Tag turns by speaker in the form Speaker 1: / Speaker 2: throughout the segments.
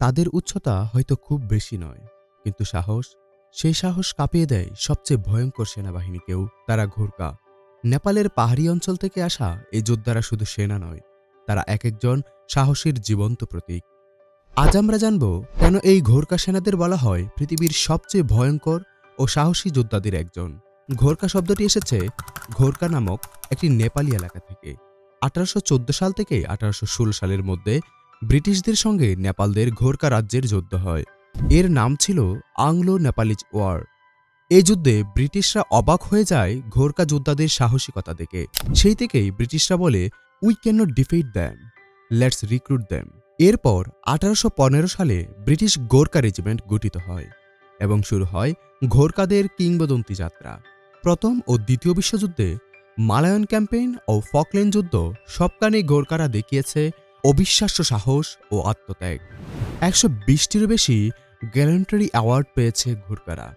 Speaker 1: তাদের উচ্চতা হয়তো খুব বেশি নয়, কিন্তু সেই সাহস কাঁপিয়ে দেয় সবচেয়ে ভয়ঙ্কর সেনাবাহিনীকেও। তারা ঘোরকা। নেপালের পাহাড়ি অঞ্চল থেকে আসা এই যোদ্ধারা শুধু সেনা নয়, তারা এক একজন সাহসীর জীবন্ত প্রতীক। আজ আমরা জানব কেন এই ঘোরকা সেনাদের বলা হয় পৃথিবীর সবচেয়ে ভয়ঙ্কর ও সাহসী যোদ্ধাদের একজন। ঘোরকা শব্দটি এসেছে ঘোরকা নামক একটি নেপালি এলাকা থেকে। 1814 সাল থেকে 1816 সালের মধ্যে ব্রিটিশদের সঙ্গে নেপালদের ঘোরকা রাজ্যের যুদ্ধ হয়। এর নাম ছিল আংলো নেপালিজ ওয়ার। এই যুদ্ধে ব্রিটিশরা অবাক হয়ে যায় ঘোরকা যোদ্ধাদের সাহসিকতা দেখে। সেই থেকেই ব্রিটিশরা বলে, we can not defeat them, let's recruit them. এরপর 1815 সালে ব্রিটিশ গোর্খা রেজিমেন্ট গঠিত হয় এবং শুরু হয় ঘোরকাদের কিংবদন্তি যাত্রা। প্রথম ও দ্বিতীয় বিশ্বযুদ্ধে, মালায়ন ক্যাম্পেইন ও ফকল্যান্ড যুদ্ধ সবখানেই ঘোরকারা দেখিয়েছে অবিশ্বাস্য সাহস ও আত্মত্যাগ। 120টিরও বেশি গ্যালান্ট্রি অ্যাওয়ার্ড পেয়েছে ঘোরকারা,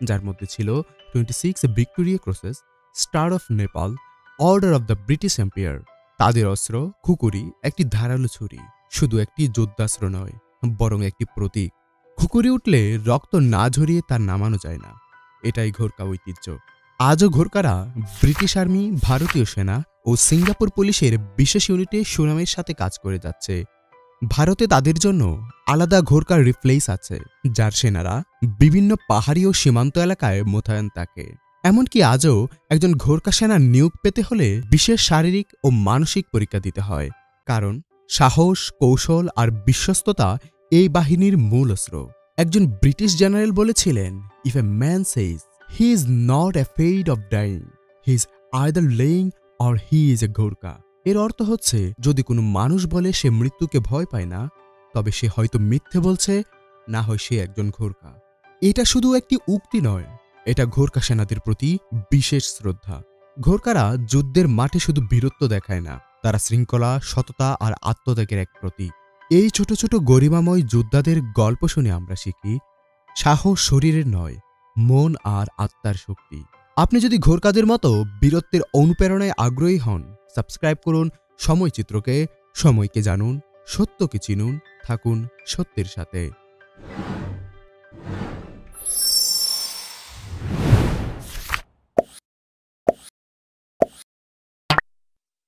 Speaker 1: যার মধ্যে ছিল 26 Victoria crosses, star of Nepal, order of the British empire. তাদের অস্ত্র খুকুরি একটি ধারালো ছুরি, শুধু একটি যোদ্ধাস্ত্র নয়, বরং একটি প্রতীক। খুকুরি উঠলে রক্ত না ঝরিয়ে তা নামানো যায় না, এটাই ঘোরকা ঐতিহ্য। আজও ঘোরকারা ব্রিটিশ আর্মি, ভারতীয় সেনা ও সিঙ্গাপুর পুলিশের বিশেষ ইউনিটে সুনামের সাথে কাজ করে যাচ্ছে। ভারতে তাদের জন্য আলাদা ঘোরকা রিফ্লেস আছে, যার সেনারা বিভিন্ন পাহাড়ি ও সীমান্ত এলাকায় মোতায়েন থাকে। এমনকি আজও একজন ঘোরকা সেনা নিয়োগ পেতে হলে বিশেষ শারীরিক ও মানসিক পরীক্ষা দিতে হয়, কারণ সাহস, কৌশল আর বিশ্বস্ততা এই বাহিনীর মূল অস্ত্র। একজন ব্রিটিশ জেনারেল বলেছিলেন, if a man says he is not afraid of dying, he is either lying or he is a Gurkha. এর অর্থ হচ্ছে, যদি কোনো মানুষ বলে সে মৃত্যুকে ভয় পায় না, তবে সে হয়তো মিথ্যে বলছে, না হয় সে একজন ঘোরকা। এটা শুধু একটি উক্তি নয়, এটা ঘোরকা সেনাদের প্রতি বিশেষ শ্রদ্ধা। ঘোরকারা যুদ্ধের মাঠে শুধু বীরত্ব দেখায় না, তারা শৃঙ্খলা, সততা আর আত্মত্যাগের এক প্রতীক। এই ছোট ছোট গরিমাময় যোদ্ধাদের গল্প শুনে আমরা শিখি, সাহস শরীরের নয়, মন আর আত্মার শক্তি। আপনি যদি ঘোরকাদের মতো বীরত্বের অনুপ্রেরণায় আগ্রহী হন, সাবস্ক্রাইব করুন সময়চিত্রকে। সময়কে জানুন, সত্যকে চিনুন, থাকুন সত্যের সাথে।